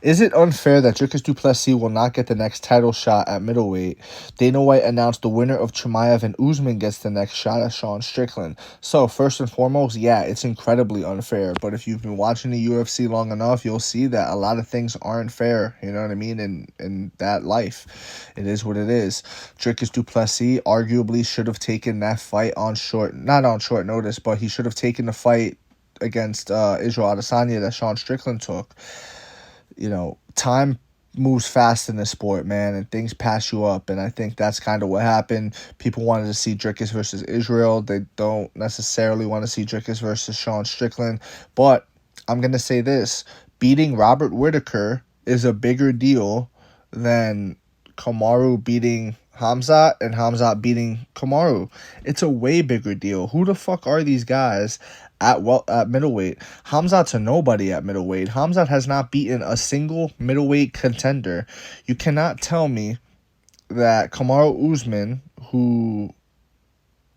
Is it unfair that Dricus Du Plessis will not get the next title shot at middleweight? Dana White announced the winner of Chimaev and Usman gets the next shot at Sean Strickland. So, first and foremost, yeah, it's incredibly unfair. But if you've been watching the UFC long enough, you'll see that a lot of things aren't fair, you know what I mean, in that life. It is what it is. Dricus Du Plessis arguably should have taken that fight not on short notice, but he should have taken the fight against Israel Adesanya that Sean Strickland took. You know, time moves fast in this sport, man, and things pass you up, and I think that's kind of what happened. People wanted to see Dricus versus Israel. They don't necessarily want to see Dricus versus Sean Strickland, but I'm going to say this. Beating Robert Whittaker is a bigger deal than Kamaru beating Hamzat and Hamzat beating Kamaru. It's a way bigger deal. Who the fuck are these guys at middleweight? Hamzat's a nobody at middleweight. Hamzat has not beaten a single middleweight contender. You cannot tell me that Kamaru Usman, who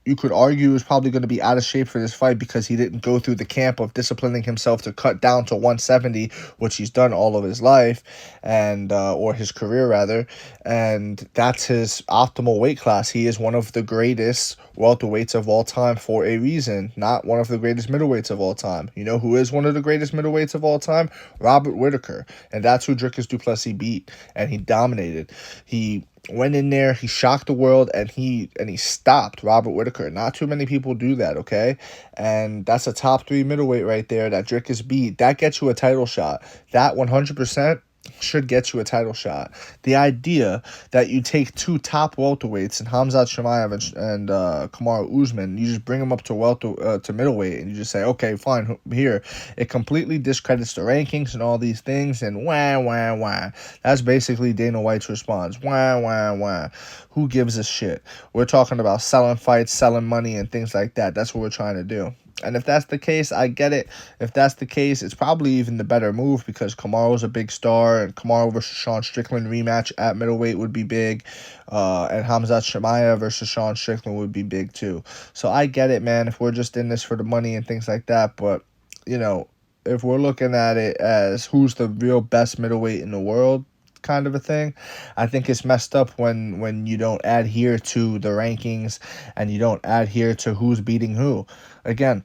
you could argue is probably going to be out of shape for this fight because he didn't go through the camp of disciplining himself to cut down to 170, which he's done all of his life, and or his career rather, and that's his optimal weight class. He is one of the greatest welterweights of all time for a reason, not one of the greatest middleweights of all time. You know who is one of the greatest middleweights of all time? Robert Whittaker, and that's who Dricus Du Plessis beat, and he dominated. He went in there, he shocked the world, and he stopped Robert Whittaker. Not too many people do that, okay? And that's a top 3 middleweight right there that Dricus beat. That gets you a title shot. That 100% should get you a title shot. The idea that you take 2 top welterweights in Hamzat Chimaev and Kamaru Usman, you just bring them up to to middleweight, and you just say, okay, fine, here. It completely discredits the rankings and all these things, and wah, wah, wah. That's basically Dana White's response. Wah, wah, wah. Who gives a shit? We're talking about selling fights, selling money, and things like that. That's what we're trying to do. And if that's the case, I get it. If that's the case, it's probably even the better move because Kamaru's a big star, and Kamaru versus Sean Strickland rematch at middleweight would be big, and Hamzat Chimaev versus Sean Strickland would be big too. So I get it, man, if we're just in this for the money and things like that, but, you know, if we're looking at it as who's the real best middleweight in the world, kind of a thing, I think it's messed up when you don't adhere to the rankings and you don't adhere to who's beating who. Again,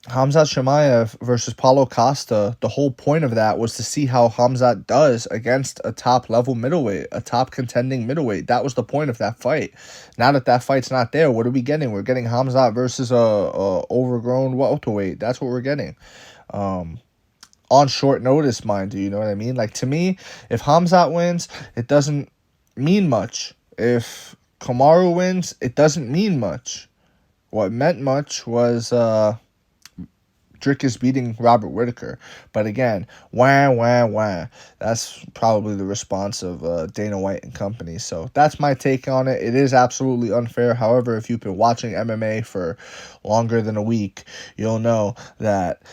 Hamzat Chimaev versus Paulo Costa, the whole point of that was to see how Hamzat does against a top-level middleweight, a top contending middleweight. That was the point of that fight. Now that fight's not there, what are we getting? We're getting Hamzat versus a overgrown welterweight. That's what we're getting. On short notice, mind you know what I mean? Like, to me, if Hamzat wins, it doesn't mean much. If Kamaru wins, it doesn't mean much. What meant much was Dricus beating Robert Whittaker. But again, wah, wah, wah. That's probably the response of Dana White and company. So that's my take on it. It is absolutely unfair. However, if you've been watching MMA for longer than a week, you'll know that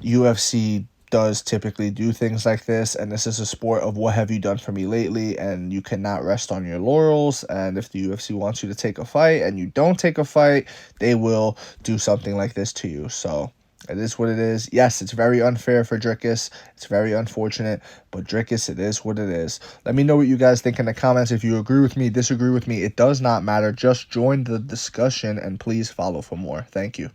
UFC does typically do things like this, and this is a sport of what have you done for me lately, and you cannot rest on your laurels. And if the UFC wants you to take a fight and you don't take a fight, they will do something like this to you. So it is what it is. Yes, it's very unfair for Dricus. It's very unfortunate, but Dricus, it is what it is. Let me know what you guys think in the comments. If you agree with me, disagree with me, it does not matter. Just join the discussion and please follow for more. Thank you.